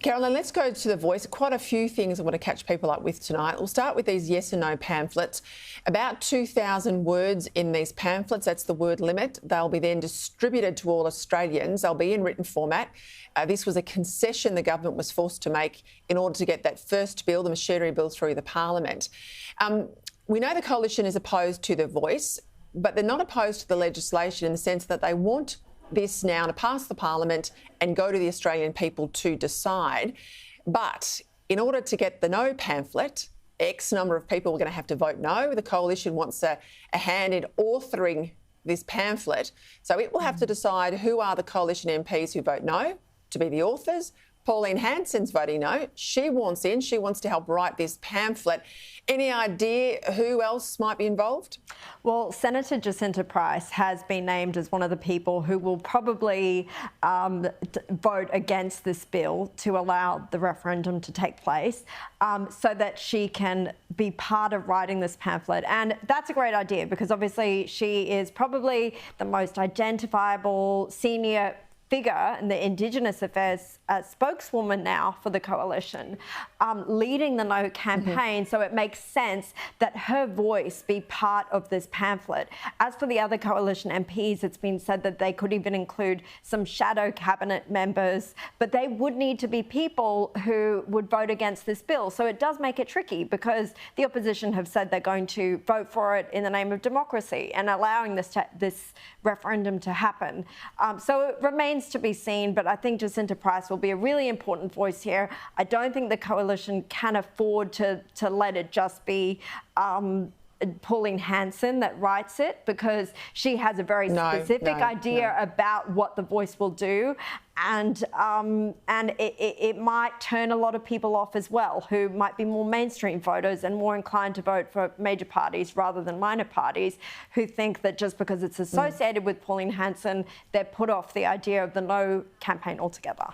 Carolyn, let's go to The Voice. Quite a few things I want to catch people up with tonight. We'll start with these yes and no pamphlets. About 2,000 words in these pamphlets. That's the word limit. They'll be then distributed to all Australians. They'll be in written format. This was a concession the government was forced to make in order to get that first bill, the machinery bill, through the parliament. We know the coalition is opposed to The Voice, but they're not opposed to the legislation in the sense that they want this now to pass the parliament and go to the Australian people to decide. But in order to get the no pamphlet, X number of people are going to have to vote no. The coalition wants a hand in authoring this pamphlet. So it will have to decide who are the coalition MPs who vote no to be the authors. Pauline Hanson's voting no. She wants in. She wants to help write this pamphlet. Any idea who else might be involved? Well, Senator Jacinta Price has been named as one of the people who will probably vote against this bill to allow the referendum to take place so that she can be part of writing this pamphlet. And that's a great idea because obviously she is probably the most identifiable senior figure in the Indigenous Affairs spokeswoman now for the coalition, leading the No campaign. So it makes sense that her voice be part of this pamphlet. As for the other coalition MPs, it's been said that they could even include some shadow cabinet members, but they would need to be people who would vote against this bill. So it does make it tricky because the opposition have said they're going to vote for it in the name of democracy and allowing this referendum to happen. So it remains to be seen, but I think Jacinta Price will be a really important voice here. I don't think the coalition can afford to let it just be Pauline Hanson that writes it because she has a very specific idea about what the Voice will do, and it might turn a lot of people off as well who might be more mainstream voters and more inclined to vote for major parties rather than minor parties who think that just because it's associated with Pauline Hanson, they're put off the idea of the No campaign altogether.